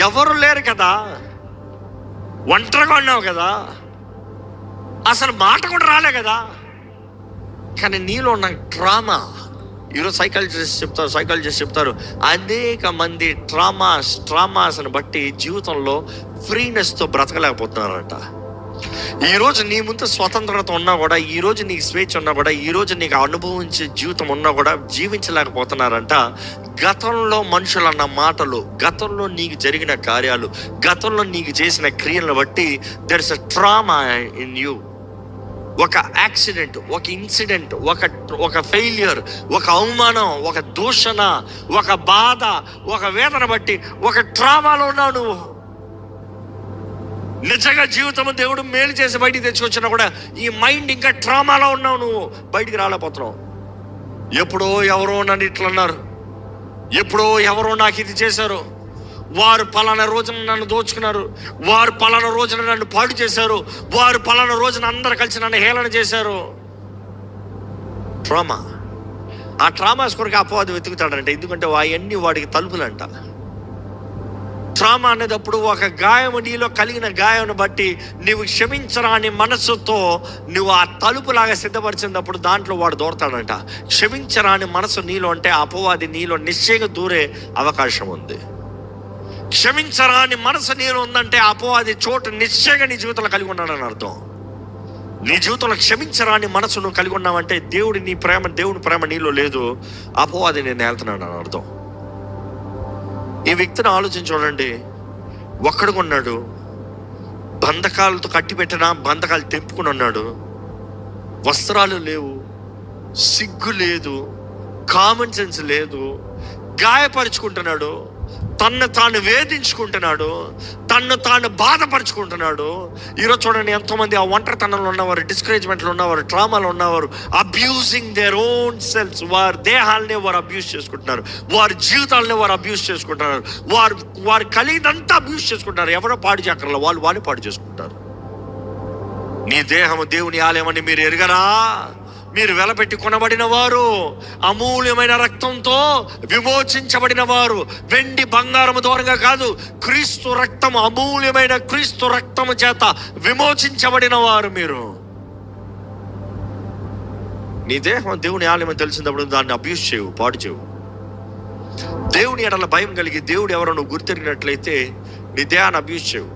ఎవరు లేరు కదా, ఒంటరిగా ఉన్నావు కదా, అసలు మాట కూడా రాలే కదా. కానీ నీలో ఉన్న ట్రామా, ఈరోజు సైకాలజిస్ట్ చెప్తారు అనేక మంది ట్రామాస్ని బట్టి జీవితంలో ఫ్రీనెస్తో బ్రతకలేకపోతున్నారంట. ఈరోజు నీ ముందు స్వతంత్రత ఉన్నా కూడా, ఈరోజు నీకు స్వేచ్ఛ ఉన్నా కూడా, ఈరోజు నీకు అనుభవించే జీవితం ఉన్నా కూడా జీవించలేకపోతున్నారంట. గతంలో మనుషులన్న మాటలు, గతంలో నీకు జరిగిన కార్యాలు, గతంలో నీకు చేసిన క్రియలను బట్టి there is a trauma in you. ఒక యాక్సిడెంట్, ఒక ఇన్సిడెంట్, ఒక ఫెయిల్యూర్, ఒక అవమానం, ఒక దూషణ, ఒక బాధ, ఒక వేదన బట్టి ఒక ట్రామాలో ఉన్నావు నువ్వు. నిజంగా జీవితం దేవుడు మేలు చేసి బయటికి తెచ్చుకొచ్చినా కూడా ఈ మైండ్ ఇంకా ట్రామాలో ఉన్నావు, నువ్వు బయటికి రాలేకపోతున్నావు. ఎప్పుడో ఎవరో నన్ను ఇట్లా అన్నారు, ఎప్పుడో ఎవరో నాకు ఇది చేశారు, వారు పలానా రోజున నన్ను దోచుకున్నారు, వారు పలానా రోజున నన్ను పాడు చేశారు, వారు పలానా రోజున అందరు కలిసి నన్ను హేళన చేశారు. ట్రామా. ఆ ట్రామాస్ కొరకు అపవాది వెతుకుతాడంట, ఎందుకంటే అవన్నీ వాడికి తలుపులంట. ట్రామా అనేటప్పుడు ఒక గాయం, నీలో కలిగిన గాయం బట్టి నువ్వు క్షమించరాని మనసుతో నువ్వు ఆ తలుపులాగా సిద్ధపరిచినప్పుడు దాంట్లో వాడు దూరతాడంట. క్షమించరాని మనసు నీలో అంటే అపవాది నీలో నిశ్చయంగా దూరే అవకాశం ఉంది. క్షమించరాని మనసు నీలో ఉందంటే అపవాది చోటు నిశ్చయంగా నీ జీవితంలో కలిగి ఉన్నాడని అర్థం. నీ జీవితంలో క్షమించరాని మనసు నువ్వు కలిగి ఉన్నావంటే దేవుడి ప్రేమ నీలో లేదు, అపవాది నేను వెళ్తున్నాడు అని అర్థం. ఈ వ్యక్తిని ఆలోచించి చూడండి, ఒక్కడిగా ఉన్నాడు, బంధకాలతో కట్టిపెట్టిన బంధకాలు తెంపుకుని ఉన్నాడు, వస్త్రాలు లేవు, సిగ్గు లేదు, కామన్ సెన్స్ లేదు, గాయపరుచుకుంటున్నాడు, తన్ను తాను వేధించుకుంటున్నాడు, తన్ను తాను బాధపరుచుకుంటున్నాడు. ఈరోజు చూడండి, ఎంతోమంది ఆ ఒంటరితనంలో ఉన్నవారు, డిస్కరేజ్మెంట్లో ఉన్నవారు, ట్రామాలో ఉన్నవారు, అబ్యూజింగ్ దేర్ ఓన్ సెల్ఫ్స్. వారి దేహాలనే వారు అబ్యూజ్ చేసుకుంటున్నారు, వారి జీవితాలనే వారు అబ్యూజ్ చేసుకుంటున్నారు, వారు కలిగినంతా అబ్యూజ్ చేసుకుంటున్నారు. ఎవరో పాడు చేయక్కర్లా, వాళ్ళు పాడు చేసుకుంటారు. నీ దేహము దేవుని ఆలయమని మీరు ఎరుగరా? మీరు వెలపెట్టి కొనబడిన వారు, అమూల్యమైన రక్తంతో విమోచించబడిన వారు, వెండి బంగారము ద్వారంగా కాదు, క్రీస్తు రక్తము, అమూల్యమైన క్రీస్తు రక్తము చేత విమోచించబడిన వారు మీరు. నీ దేహం దేవుని ఆలయం తెలిసినప్పుడు దాన్ని అబ్యూస్ చేయవు, పాడు చేయవు. దేవుని ఎడల భయం కలిగి దేవుడు ఎవరో నువ్వు గుర్తెరిగినట్లయితే నీ దేహాన్ని అబ్యూస్ చేయవు.